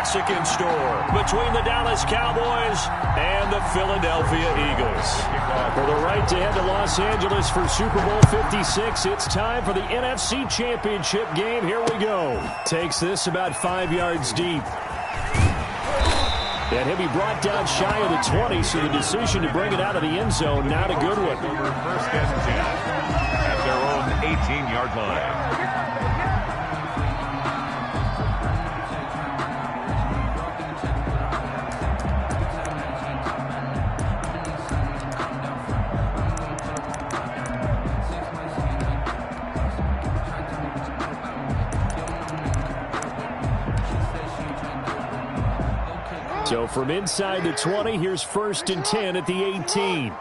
classic in store between the Dallas Cowboys and the Philadelphia Eagles. For the right to head to Los Angeles for Super Bowl 56, it's time for the NFC Championship game. Here we go. Takes this about 5 yards deep. And he'll be brought down shy of the 20, so the decision to bring it out of the end zone, not a good one. First and 10 at their own 18-yard line. So from inside the 20, here's 1st and 10 at the 18.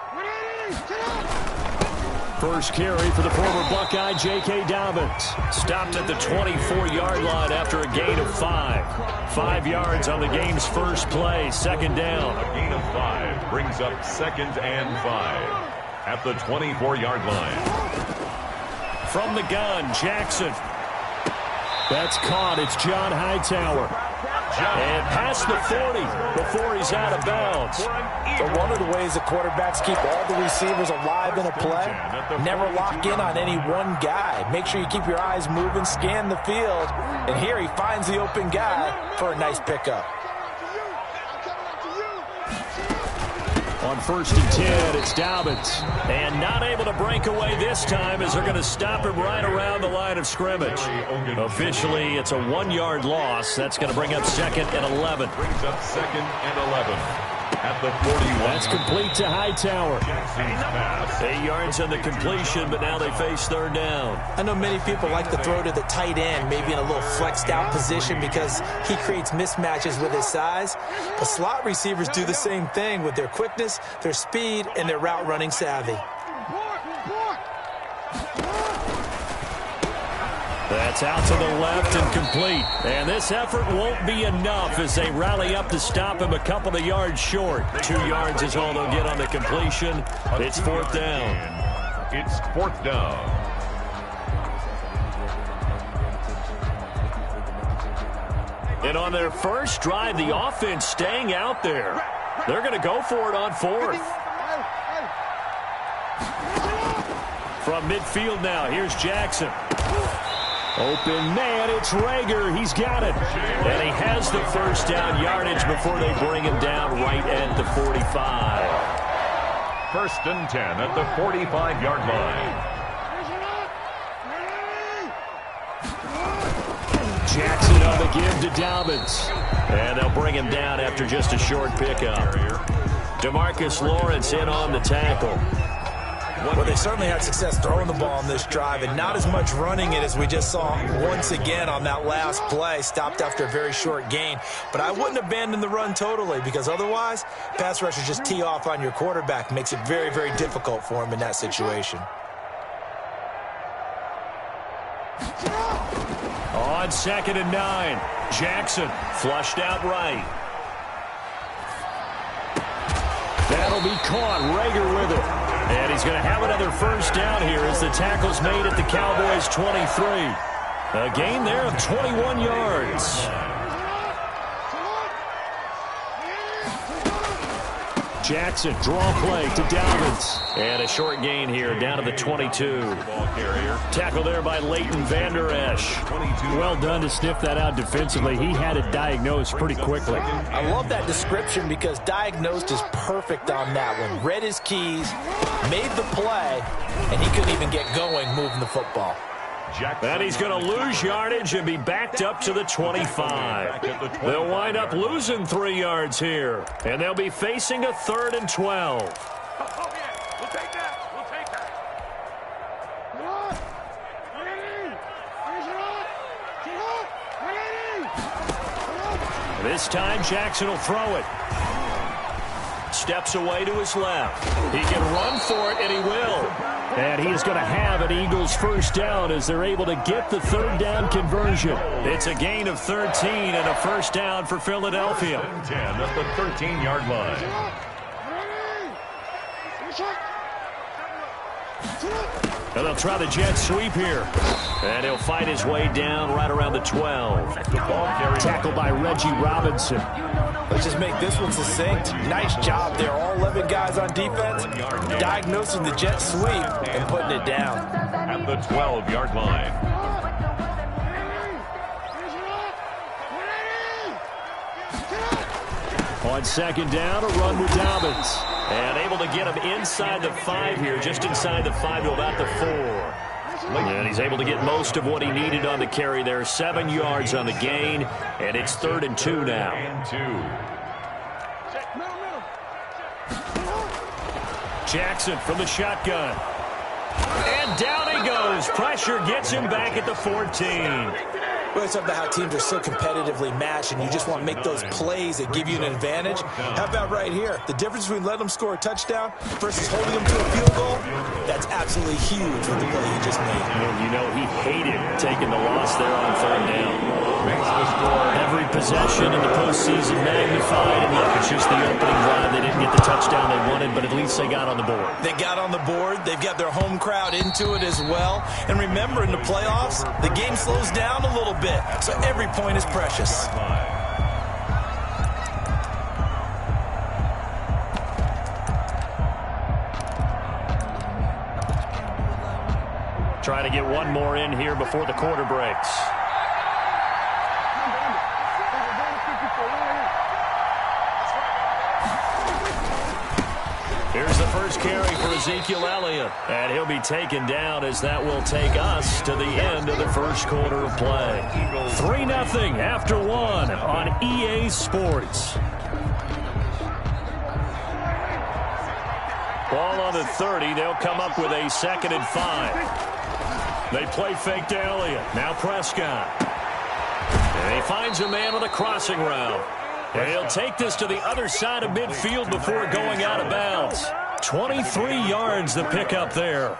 First carry for the former Buckeye, J.K. Dobbins. Stopped at the 24-yard line after a gain of 5. 5 yards on the game's first play, 2nd down. A gain of 5 brings up 2nd and 5 at the 24-yard line. From the gun, Jackson. That's caught. It's John Hightower. And past the 40 before he's out of bounds. So one of the ways the quarterbacks keep all the receivers alive in a play, never lock in on any one guy. Make sure you keep your eyes moving, scan the field, and here he finds the open guy for a nice pickup. On 1st and 10, it's Dobbins. And not able to break away this time as they're going to stop him right around the line of scrimmage. Officially, it's a 1-yard loss. That's going to bring up 2nd and 11. Brings up 2nd and 11 at the 41. That's complete to Hightower. 8 yards on the completion, but now they face 3rd down. I know many people like to throw to the tight end, maybe in a little flexed out position because he creates mismatches with his size. But slot receivers do the same thing with their quickness, their speed, and their route running savvy. That's out to the left and complete. And this effort won't be enough as they rally up to stop him a couple of yards short. 2 yards is all they'll get on the completion. It's 4th down. It's 4th down. And on their first drive, the offense staying out there. They're going to go for it on 4th. From midfield now, here's Jackson. Open man, it's Rager. He's got it. And he has the first down yardage before they bring him down right at the 45. 1st and 10 at the 45-yard line. Jackson on the give to Dobbins. And they'll bring him down after just a short pickup. DeMarcus Lawrence in on the tackle. Well, they certainly had success throwing the ball on this drive and not as much running it as we just saw once again on that last play. Stopped after a very short gain. But I wouldn't abandon the run totally because otherwise, pass rushers just tee off on your quarterback. Makes it very, very difficult for him in that situation. On 2nd and 9, Jackson flushed out right. That'll be caught. Rager with it. And he's going to have another first down here as the tackle's made at the Cowboys' 23. A gain there of 21 yards. Jackson, draw play to Dobbins. And a short gain here down to the 22. Tackle there by Leighton Vander Esch. Well done to sniff that out defensively. He had it diagnosed pretty quickly. I love that description because diagnosed is perfect on that one. Read his keys, made the play, and he couldn't even get going moving the football. And he's going to lose yardage and be backed up to the 25. They'll wind up losing 3 yards here. And they'll be facing a 3rd and 12. We'll take that. This time Jackson will throw it. Steps away to his left. He can run for it, and he will. And he is going to have an Eagles first down as they're able to get the 3rd down conversion. It's a gain of 13 and a first down for Philadelphia. 10 at the 13-yard line. And they'll try the jet sweep here. And he'll fight his way down right around the 12. Tackled by Reggie Robinson. Let's just make this one succinct. Nice job there. All 11 guys on defense diagnosing the jet sweep and putting it down. At the 12-yard line. On second down, a run with Dobbins. And able to get him inside the 5 here, just inside the 5 to about the 4. And he's able to get most of what he needed on the carry there. 7 yards on the gain, and it's 3rd and 2 now. Jackson from the shotgun. And down he goes. Pressure gets him back at the 14. Well, it's about how teams are so competitively matched, and you just want to make those plays that give you an advantage. How about right here? The difference between letting them score a touchdown versus holding them to a field goal, that's absolutely huge with the play he just made. Well, you know, he hated taking the loss there on 3rd down. Every possession in the postseason magnified, and look, it's just the opening drive. They didn't get the touchdown they wanted, but at least they got on the board. They got on the board. They've got their home crowd into it as well. And remember, in the playoffs, the game slows down a little bit, so every point is precious. Try to get one more in here before the quarter breaks. Here's the first carry for Ezekiel Elliott. And he'll be taken down as that will take us to the end of the first quarter of play. 3-0 after 1 on EA Sports. Ball on the 30. They'll come up with a 2nd and 5. They play fake to Elliott. Now Prescott. And he finds a man on a crossing route. And he'll take this to the other side of midfield before going out of bounds. 23 yards the pickup there.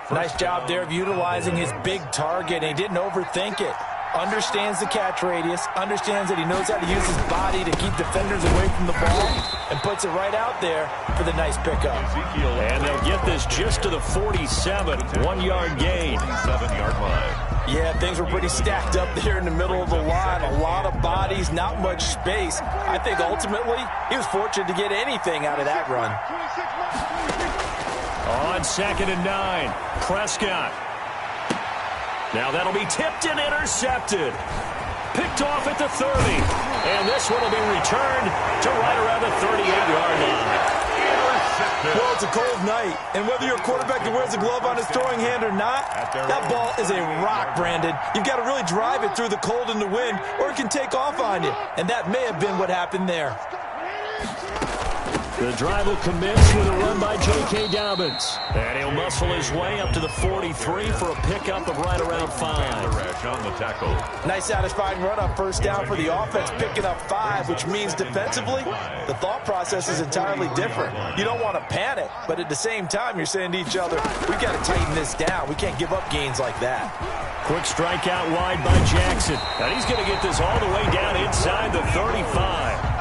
Nice job there of utilizing his big target, and he didn't overthink it. Understands the catch radius, understands that he knows how to use his body to keep defenders away from the ball, and puts it right out there for the nice pickup. And they'll get this just to the 47, 1-yard gain. 7-yard line. Yeah, things were pretty stacked up there in the middle of the line. A lot of bodies, not much space. I think ultimately he was fortunate to get anything out of that run. On 2nd and 9, Prescott. Now that'll be tipped and intercepted. Picked off at the 30. And this one will be returned to right around the 38-yard line. Well, it's a cold night, and whether you're a quarterback that wears a glove on his throwing hand or not, that ball is a rock, Brandon. You've got to really drive it through the cold and the wind, or it can take off on you. And that may have been what happened there. The drive will commence with a run by J.K. Dobbins. And he'll muscle his way up to the 43 for a pickup of right around 5. On the tackle. Nice satisfying run on first down for the offense, picking up 5, which means defensively, the thought process is entirely different. You don't want to panic, but at the same time, you're saying to each other, we've got to tighten this down. We can't give up gains like that. Quick strike out wide by Jackson. And he's going to get this all the way down inside the 35.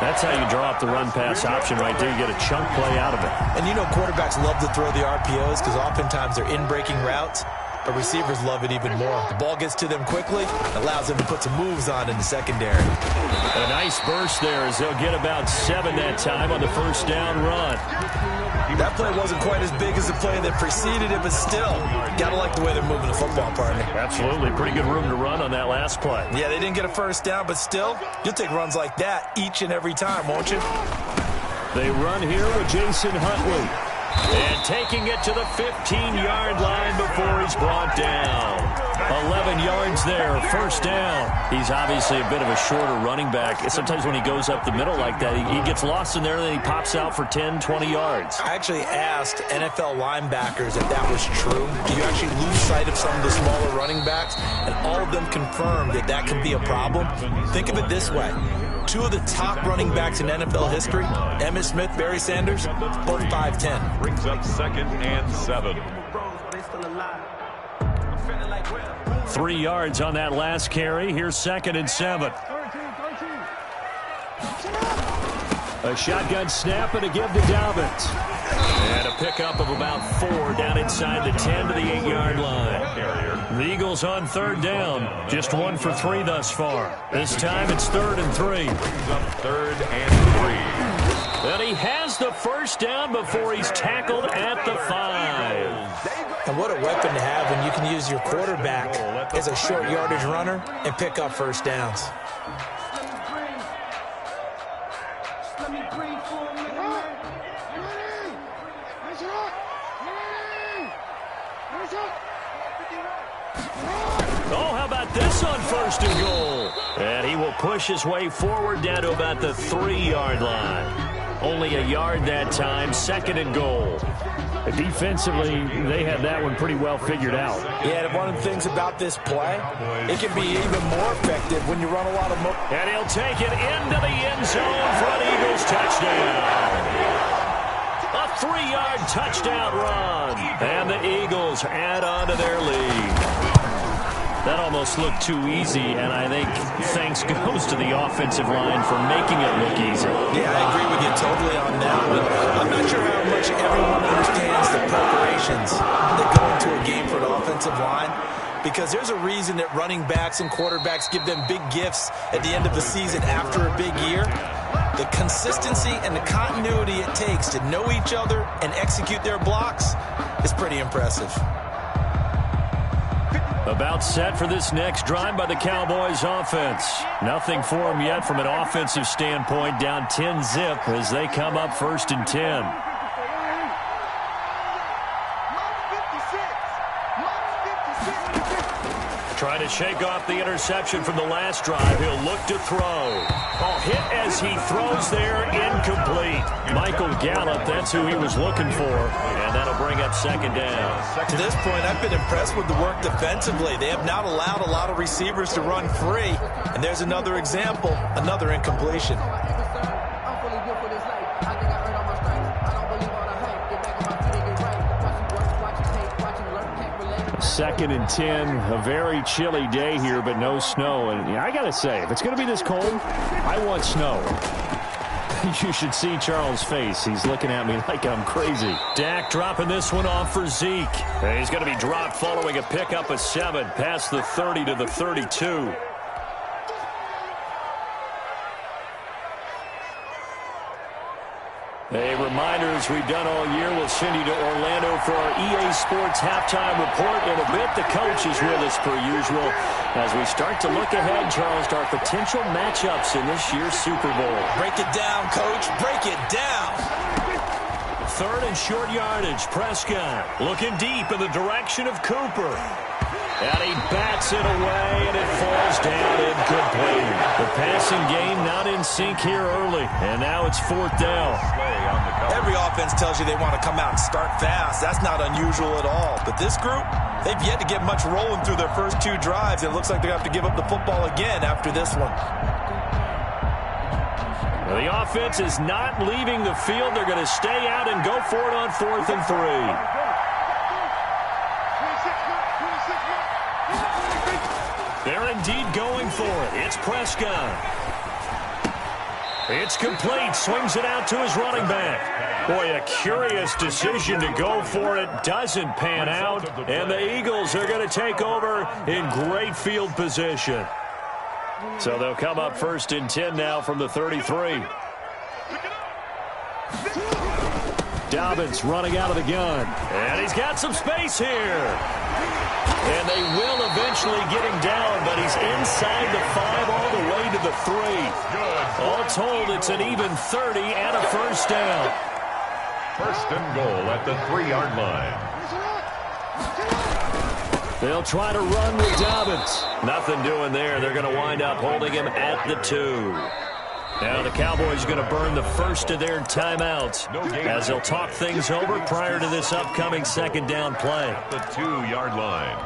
That's how you draw up the run-pass option right there. You get a chunk play out of it. And you know quarterbacks love to throw the RPOs because oftentimes they're in-breaking routes, but receivers love it even more. The ball gets to them quickly, allows them to put some moves on in the secondary. A nice burst there as they'll get about 7 that time on the first down run. That play wasn't quite as big as the play that preceded it, but still, got to like the way they're moving the football, partner. Absolutely. Pretty good room to run on that last play. Yeah, they didn't get a first down, but still, you'll take runs like that each and every time, won't you? They run here with Jason Huntley. And taking it to the 15-yard line before he's brought down. 11 yards there, first down. He's obviously a bit of a shorter running back. Sometimes when he goes up the middle like that, he gets lost in there, and then he pops out for 10, 20 yards. I actually asked NFL linebackers if that was true. Do you actually lose sight of some of the smaller running backs? And all of them confirmed that that can be a problem. Think of it this way. 2 of the top running backs in NFL history, Emmitt Smith, Barry Sanders, both 5'10". Brings up 2nd and 7. 3 yards on that last carry. Here's 2nd and 7. A shotgun snap and a give to Dobbins. And a pickup of about 4 down inside the 10 to the 8-yard line. The Eagles on third down. Just 1 for 3 thus far. This time it's 3rd and 3. Brings up 3rd and 3. And he has the first down before he's tackled at the 5. And what a weapon to have when you can use your quarterback as a short yardage runner and pick up first downs. Oh, how about this on 1st and goal? And he will push his way forward down to about the 3-yard line. Only a yard that time, 2nd and goal. Defensively, they had that one pretty well figured out. Yeah, and one of the things about this play, it can be even more effective when you run a lot of more. And he'll take it into the end zone for an Eagles touchdown. A 3-yard touchdown run. And the Eagles add on to their lead. That almost looked too easy, and I think thanks goes to the offensive line for making it look easy. Yeah, I agree with you totally on that one. I'm not sure how much everyone understands the preparations that go into a game for an offensive line, because there's a reason that running backs and quarterbacks give them big gifts at the end of the season after a big year. The consistency and the continuity it takes to know each other and execute their blocks is pretty impressive. About set for this next drive by the Cowboys offense. Nothing for them yet from an offensive standpoint. Down 10-zip as they come up 1st and 10. Trying to shake off the interception from the last drive. He'll look to throw. Oh, hit as he throws there, incomplete. Michael Gallup, that's who he was looking for. And that'll bring up 2nd down. To this point, I've been impressed with the work defensively. They have not allowed a lot of receivers to run free. And there's another example, another incompletion. 2nd and 10, a very chilly day here, but no snow. And I got to say, if it's going to be this cold, I want snow. You should see Charles' face. He's looking at me like I'm crazy. Dak dropping this one off for Zeke. And he's going to be dropped following a pickup of 7 past the 30 to the 32. A reminder, as we've done all year, we'll send you to Orlando for our EA Sports halftime report. In a bit, the coach is with us per usual as we start to look ahead, Charles, to our potential matchups in this year's Super Bowl. Break it down, Coach. Break it down. 3rd and short yardage. Prescott looking deep in the direction of Cooper. And he bats it away, and it falls down incomplete. The passing game not in sync here early, and now it's 4th down. Every offense tells you they want to come out and start fast. That's not unusual at all. But this group, they've yet to get much rolling through their first 2 drives. It looks like they have to give up the football again after this one. Well, the offense is not leaving the field. They're going to stay out and go for it on 4th and 3. They're indeed going for it. It's Prescott. It's complete. Swings it out to his running back. Boy, a curious decision to go for it. Doesn't pan out. And the Eagles are going to take over in great field position. So they'll come up 1st and 10 now from the 33. Dobbins running out of the gun. And he's got some space here. And they will eventually get him down, but he's inside the 5 all the way to the 3. All told, it's an even 30 and a first down. 1st and goal at the 3-yard line. They'll try to run with Dobbins. Nothing doing there. They're going to wind up holding him at the 2. Now the Cowboys are going to burn the first of their timeouts as they'll talk things over prior to this upcoming 2nd down play. At the 2-yard line.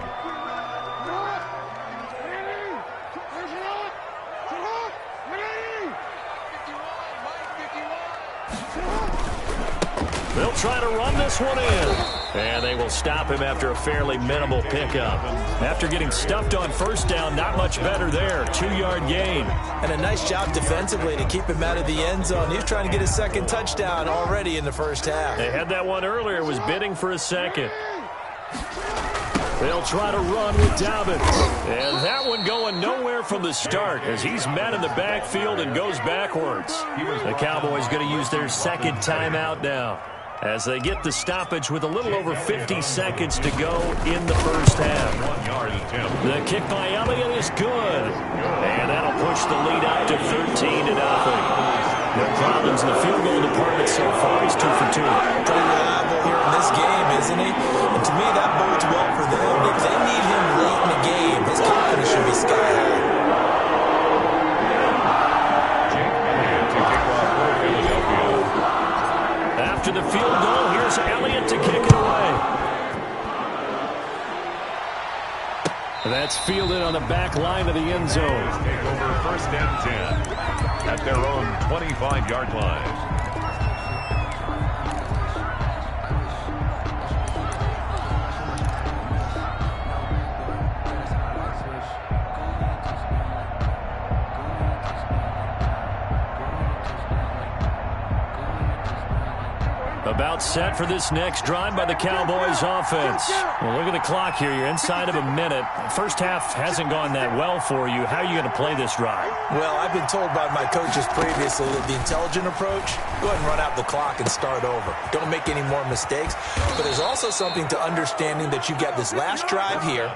They'll try to run this one in. And they will stop him after a fairly minimal pickup. After getting stuffed on first down, not much better there. 2-yard gain. And a nice job defensively to keep him out of the end zone. He was trying to get his second touchdown already in the first half. They had that one earlier, was bidding for a second. They'll try to run with Dobbins. And that one going nowhere from the start as he's met in the backfield and goes backwards. The Cowboys going to use their second timeout now as they get the stoppage with a little over 50 seconds to go in the first half. The kick by Elliott is good. And that'll push the lead out to 13-0. No problems in the field goal department so far. He's 2 for 2. Pretty reliable here in this game, isn't he? And to me, that bodes well for them. If they need him late in the game, his confidence should be sky high. After the field goal, here's Elliott to kick it away. That's fielded on the back line of the end zone. Take over first and 10 at their own 25-yard line. About set for this next drive by the Cowboys offense. Well, look at the clock here. You're inside of a minute. First half hasn't gone that well for you. How are you going to play this drive? Well, I've been told by my coaches previously that the intelligent approach, go ahead and run out the clock and start over. Don't make any more mistakes. But there's also something to understanding that you got this last drive here.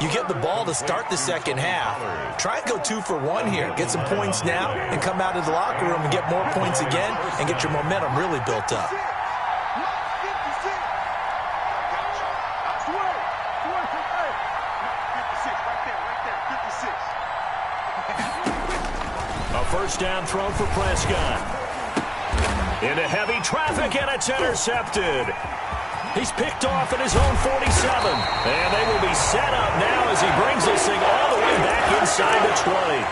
You get the ball to start the second half. Try and go 2 for 1 here. Get some points now and come out of the locker room and get more points again and get your momentum really built up. First down throw for Prescott. Into heavy traffic, and it's intercepted. He's picked off at his own 47. And they will be set up now as he brings this thing all the way back inside the 20.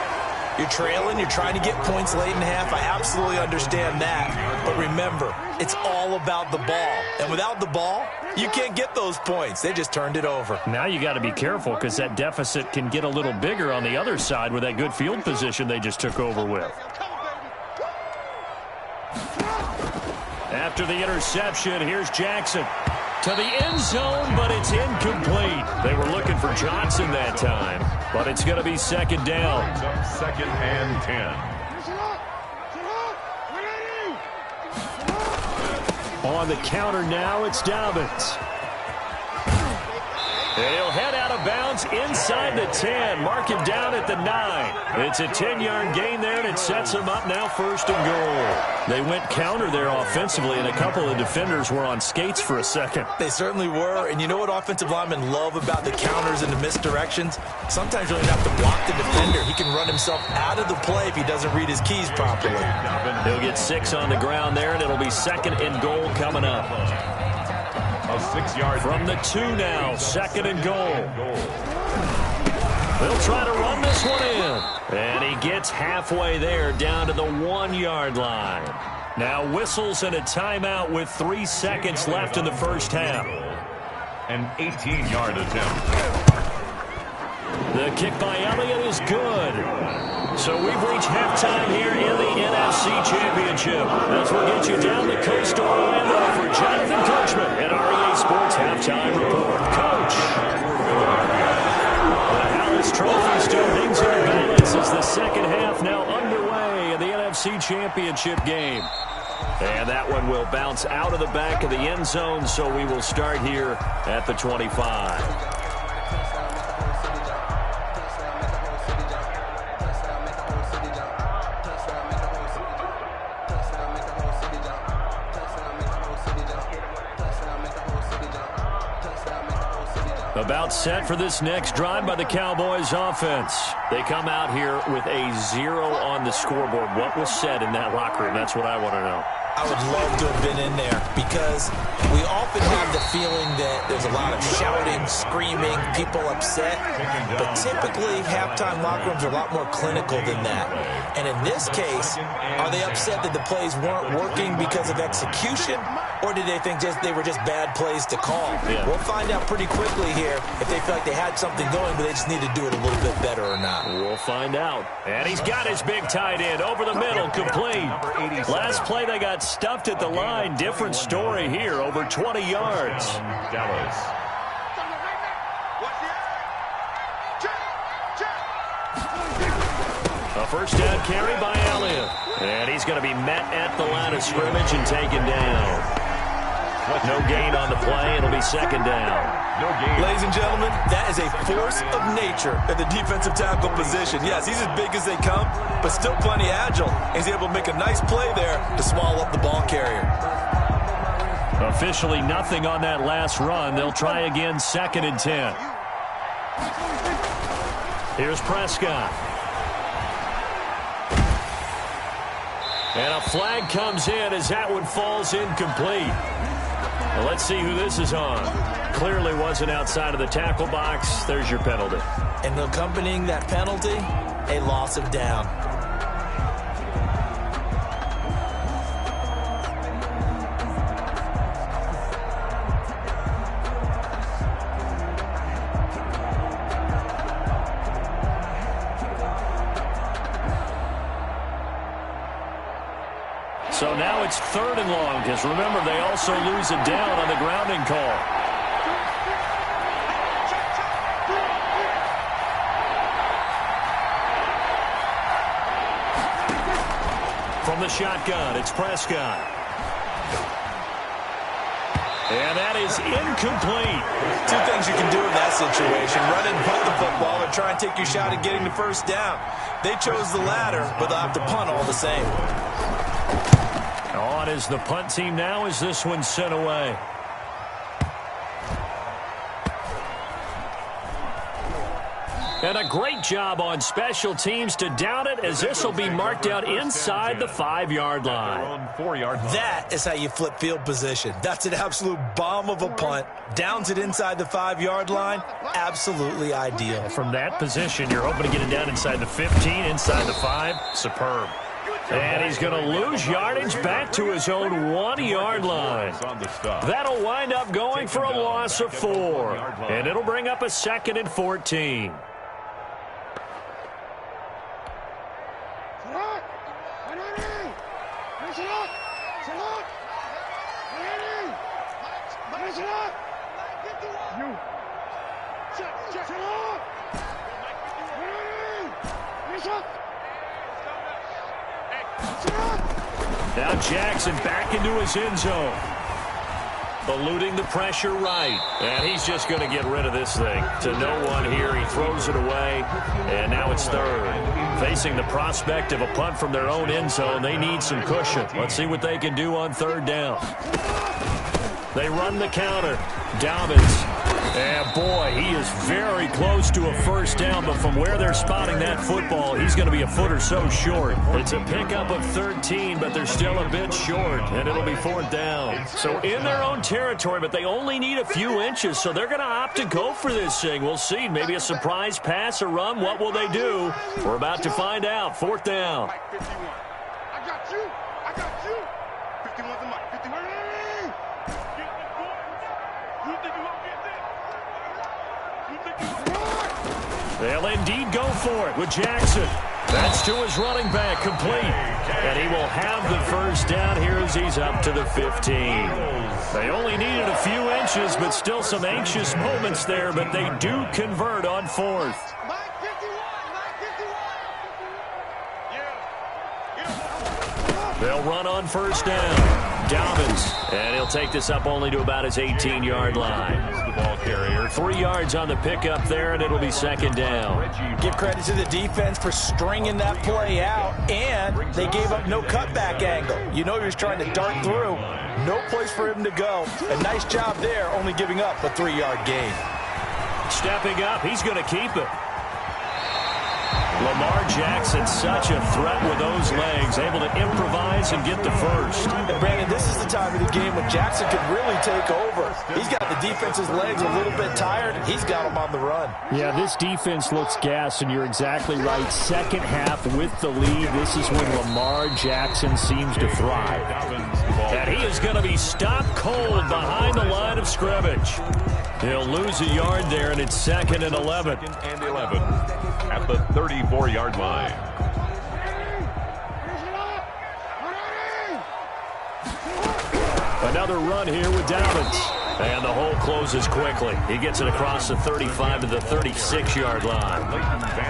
You're trailing, you're trying to get points late in half. I absolutely understand that. But remember, it's all about the ball. And without the ball, you can't get those points. They just turned it over. Now you got to be careful because that deficit can get a little bigger on the other side with that good field position they just took over with. After the interception, here's Jackson. To the end zone, but it's incomplete. They were looking for Johnson that time, but it's going to be second down. Second and 10. On the counter now, it's Dobbins. And he'll head out of bounds inside the 10. Mark him down at the 9. It's a 10-yard gain there, and it sets him up now first and goal. They went counter there offensively, and a couple of defenders were on skates for a second. They certainly were, and you know what offensive linemen love about the counters and the misdirections? Sometimes you don't even have to block the defender. He can run himself out of the play if he doesn't read his keys properly. He'll get 6 on the ground there, and it'll be second and goal coming up. A 6-yard from the 2 now, second and goal. They'll try to run this one in. And he gets halfway there down to the 1-yard line. Now whistles and a timeout with 3 seconds left in the first half. An 18-yard attempt. The kick by Elliott is good. So we've reached halftime here in the NFC Championship. As we'll get you down the coast to Orlando for Jonathan Coachman at REA Sports Halftime Report. Coach. The Hallis Trophy still hangs in the balance as the second half now underway in the NFC Championship game. And that one will bounce out of the back of the end zone, so we will start here at the 25. About set for this next drive by the Cowboys offense. They come out here with a 0 on the scoreboard. What was said in that locker room? That's what I want to know. I would love to have been in there because we often have the feeling that there's a lot of shouting, screaming, people upset. But typically, halftime locker rooms are a lot more clinical than that. And in this case, are they upset that the plays weren't working because of execution? Or did they think they were just bad plays to call? Yeah. We'll find out pretty quickly here if they feel like they had something going, but they just need to do it a little bit better or not. We'll find out. And he's got his big tight end over the middle, complete. Last play, they got stuffed at the line. Different story here, over 20 yards. Dallas. A first down carry by Elliott. And he's going to be met at the line of scrimmage and taken down. No gain on the play. It'll be second down. No gain. Ladies and gentlemen, that is a force of nature at the defensive tackle position. Yes, he's as big as they come, but still plenty agile. He's able to make a nice play there to swallow up the ball carrier. Officially nothing on that last run. They'll try again, 2nd and 10. Here's Prescott. And a flag comes in as that one falls incomplete. Well, let's see who this is on. Clearly wasn't outside of the tackle box. There's your penalty. And accompanying that penalty, a loss of down. So now it's 3rd and long, because remember, they also lose a down on the grounding call. From the shotgun, it's Prescott. And that is incomplete. Two things you can do in that situation: run and punt the football, or try and take your shot at getting the first down. They chose the latter, but they'll have to punt all the same. On is the punt team now as this one's sent away. And a great job on special teams to down it, as this will be marked out inside the 5-yard line. That is how you flip field position. That's an absolute bomb of a punt. Downs it inside the 5-yard line. Absolutely ideal. From that position, you're hoping to get it down inside the 15, inside the 5. Superb. And he's going to lose yardage back to his own 1-yard line. That'll wind up going for a loss of 4. And it'll bring up a 2nd and 14. Now Jackson back into his end zone. Eluding the pressure right. And he's just going to get rid of this thing. To no one here. He throws it away. And now it's 3rd. Facing the prospect of a punt from their own end zone, they need some cushion. Let's see what they can do on 3rd down. They run the counter. Dobbins. And boy, he is very close to a first down, but from where they're spotting that football, he's going to be a foot or so short. It's a pickup of 13, but they're still a bit short, and it'll be 4th down. So in their own territory, but they only need a few inches, so they're going to opt to go for this thing. We'll see. Maybe a surprise pass or run. What will they do? We're about to find out. 4th down. I got you. I got you. 51's the mic. 51. You think you won't get this? They'll indeed go for it with Jackson. That's to his running back, complete. And he will have the first down here as he's up to the 15. They only needed a few inches, but still some anxious moments there, but they do convert on 4th. They'll run on first down. Dobbins, and he'll take this up only to about his 18-yard line. The ball carrier. 3 yards on the pickup there, and it'll be 2nd down. Give credit to the defense for stringing that play out, and they gave up no cutback angle. You know he was trying to dart through. No place for him to go. A nice job there, only giving up a 3-yard gain. Stepping up, he's going to keep it. Lamar Jackson, such a threat with those legs, able to improvise and get the first. And Brandon, this is the time of the game when Jackson could really take over. He's got the defense's legs a little bit tired. He's got them on the run. Yeah, this defense looks gassed, and you're exactly right. Second half with the lead, this is when Lamar Jackson seems to thrive. And he is going to be stopped cold behind the line of scrimmage. He'll lose a yard there, and it's 2nd and 11. 2nd and 11 at the 34-yard line. Another run here with Dobbins. And the hole closes quickly. He gets it across the 35 to the 36-yard line.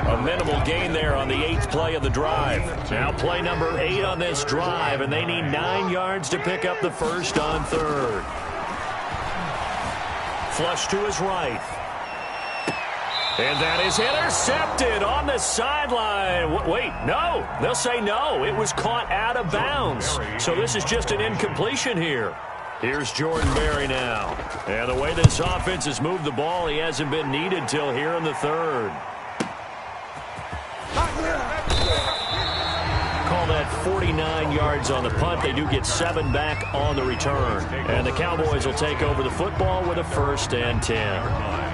A minimal gain there on the 8th play of the drive. Now play number 8 on this drive, and they need 9 yards to pick up the first on 3rd. Flush to his right. And that is intercepted on the sideline. Wait, no. They'll say no. It was caught out of bounds. So this is just an incompletion here. Here's Jordan Berry now. And the way this offense has moved the ball, he hasn't been needed till here in the 3rd. Call that 49 yards on the punt. They do get 7 back on the return. And the Cowboys will take over the football with a 1st and 10.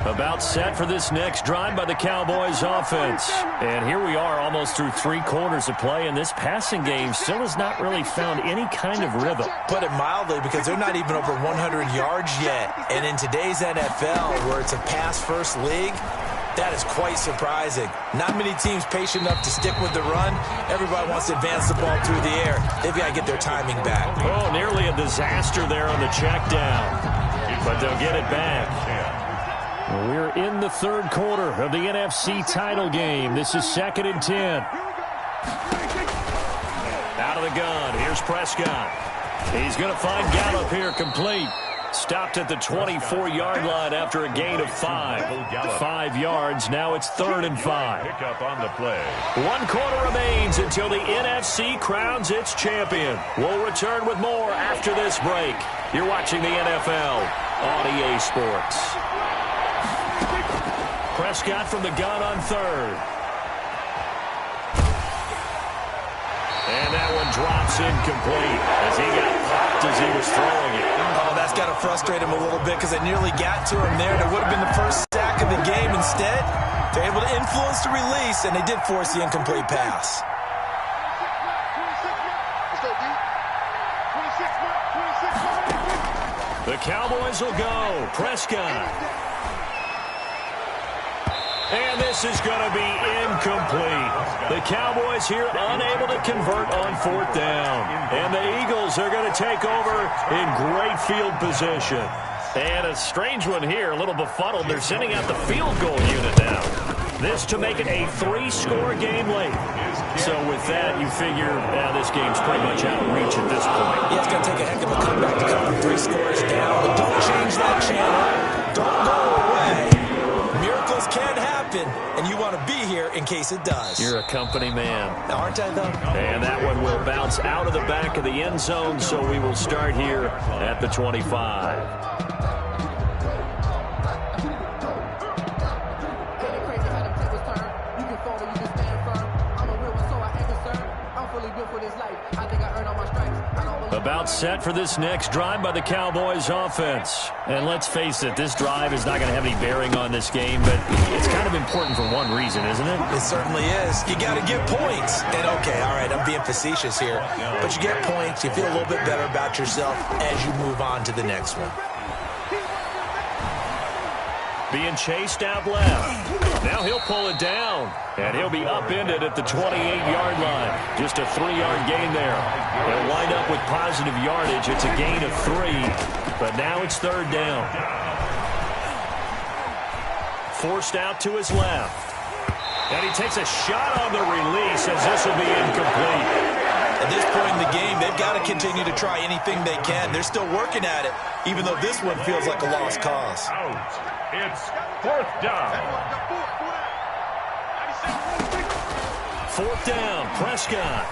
About set for this next drive by the Cowboys offense. And here we are almost through 3 quarters of play, and this passing game still has not really found any kind of rhythm. Put it mildly, because they're not even over 100 yards yet. And in today's NFL, where it's a pass-first league, that is quite surprising. Not many teams patient enough to stick with the run. Everybody wants to advance the ball through the air. They've got to get their timing back. Oh, nearly a disaster there on the check down. But they'll get it back. We're in the 3rd quarter of the NFC title game. This is 2nd and 10. Out of the gun. Here's Prescott. He's going to find Gallup here complete. Stopped at the 24-yard line after a gain of 5. 5 yards. Now it's 3rd and 5. Pick up on the play. 1 quarter remains until the NFC crowns its champion. We'll return with more after this break. You're watching the NFL on EA Sports. Prescott from the gun on 3rd. And that one drops incomplete as he got popped as he was throwing it. Oh, that's got to frustrate him a little bit, because they nearly got to him there. That would have been the first sack of the game. Instead, they're able to influence the release, and they did force the incomplete pass. The Cowboys will go. Prescott. And this is going to be incomplete. The Cowboys here unable to convert on 4th down. And the Eagles are going to take over in great field position. And a strange one here, a little befuddled. They're sending out the field goal unit now. This to make it a 3-score game late. So with that, you figure this game's pretty much out of reach at this point. Yeah, it's going to take a heck of a comeback to come from 3 scores down. But don't change that channel. Don't go away. Miracles can happen, and you want to be here in case it does. You're a company man. Aren't I, though? And that one will bounce out of the back of the end zone, so we will start here at the 25. About set for this next drive by the Cowboys offense. And let's face it, this drive is not going to have any bearing on this game, but it's kind of important for one reason, isn't it? It certainly is. You got to get points. And okay, all right, I'm being facetious here, but you get points, you feel a little bit better about yourself as you move on to the next one. Being chased out left. Now he'll pull it down. And he'll be upended at the 28-yard line. Just a 3-yard gain there. They'll wind up with positive yardage. It's a gain of 3. But now it's 3rd down. Forced out to his left. And he takes a shot on the release as this will be incomplete. At this point in the game, they've got to continue to try anything they can. They're still working at it, even though this one feels like a lost cause. Out. It's 4th down. 4th down, Prescott.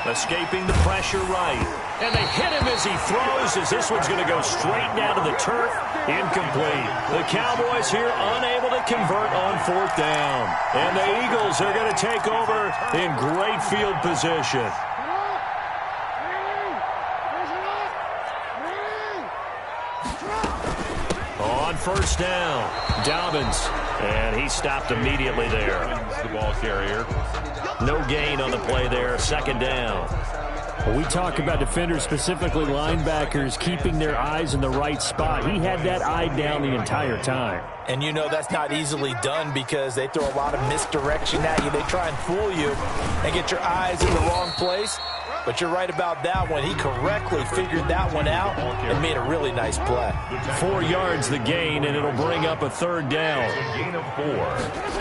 Escaping the pressure right. And they hit him as he throws, as this one's going to go straight down to the turf. Incomplete. The Cowboys here unable to convert on 4th down. And the Eagles are going to take over in great field position. On 1st down, Dobbins. And he stopped immediately there. The ball carrier. No gain on the play there. 2nd down. Well, we talk about defenders, specifically linebackers, keeping their eyes in the right spot. He had that eye down the entire time. And you know that's not easily done because they throw a lot of misdirection at you. They try and fool you and get your eyes in the wrong place. But you're right about that one. He correctly figured that one out and made a really nice play. 4 yards the gain, and it'll bring up a 3rd down. A gain of 4.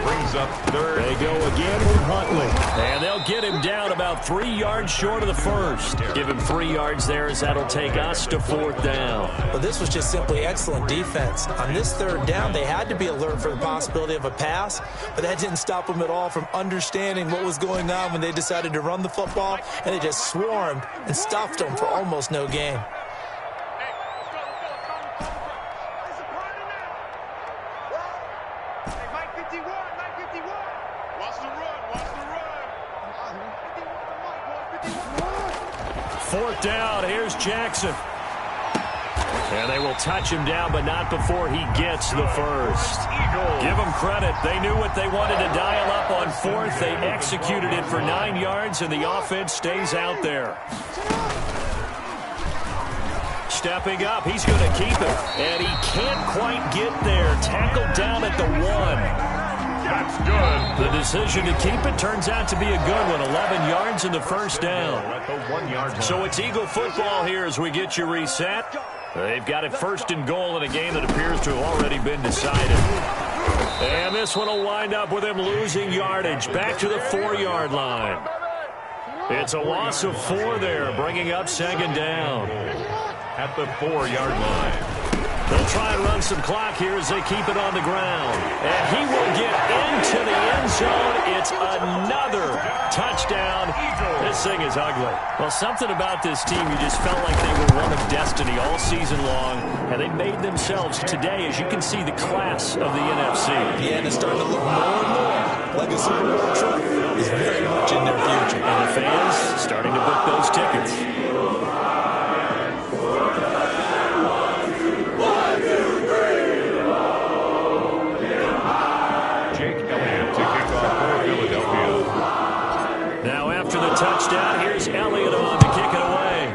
Brings up 3rd. They go again with Huntley. And they'll get him down about 3 yards short of the 1st. Give him 3 yards there as that'll take us to 4th down. Well, this was just simply excellent defense. On this 3rd down, they had to be alert for the possibility of a pass, but that didn't stop them at all from understanding what was going on when they decided to run the football, and they just swarmed and stuffed them for almost no gain. Fourth down, here's Jackson. And they will touch him down, but not before he gets the 1st. Give them credit. They knew what they wanted to dial up on 4th. They executed it for 9 yards, and the offense stays out there. Stepping up, he's going to keep it. And he can't quite get there. Tackled down at the 1. That's good. The decision to keep it turns out to be a good one. 11 yards in the 1st down. At the 1 yard line. So it's Eagle football here as we get you reset. They've got it 1st and goal in a game that appears to have already been decided. And this one will wind up with him losing yardage back to the 4-yard line. It's a loss of 4 there, bringing up 2nd down. At the 4-yard line. They'll try and run some clock here as they keep it on the ground. And he will get into the end zone. It's another touchdown. This thing is ugly. Well, something about this team, you just felt like they were one of destiny all season long. And they made themselves today, as you can see, the class of the NFC. Yeah, and it's starting to look more and more like a Super Bowl trip is very much in their future. And the fans starting to book those tickets. Now after the touchdown, here's Elliott on to kick it away.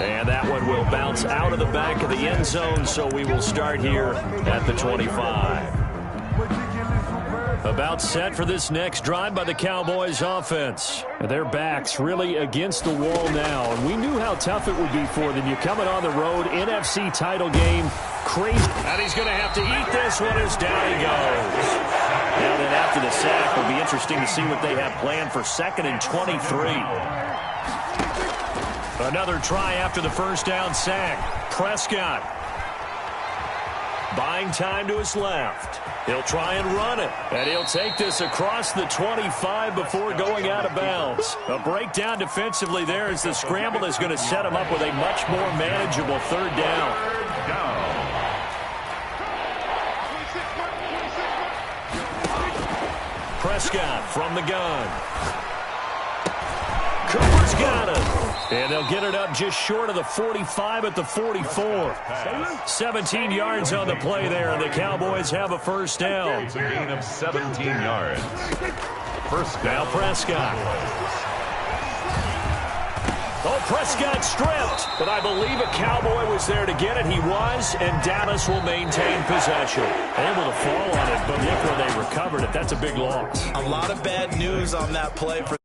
And that one will bounce out of the back of the end zone, so we will start here at the 25. About set for this next drive by the Cowboys offense. Their backs really against the wall now, and we knew how tough it would be for them. You're coming on the road, NFC title game, crazy. And he's going to have to eat this one as down he goes. Now then after the sack, it'll be interesting to see what they have planned for 2nd and 23. Another try after the 1st down sack. Prescott buying time to his left. He'll try and run it, and he'll take this across the 25 before going out of bounds. A breakdown defensively there as the scramble is going to set him up with a much more manageable 3rd down. Prescott from the gun. Cooper's got it. And they'll get it up just short of the 45 at the 44. 17 yards on the play there, and the Cowboys have a 1st down. It's a gain of 17 yards. First now Prescott. Oh, Prescott stripped, but I believe a Cowboy was there to get it. He was, and Dallas will maintain possession. Able to fall on it, but look where they recovered it. That's a big loss. A lot of bad news on that play for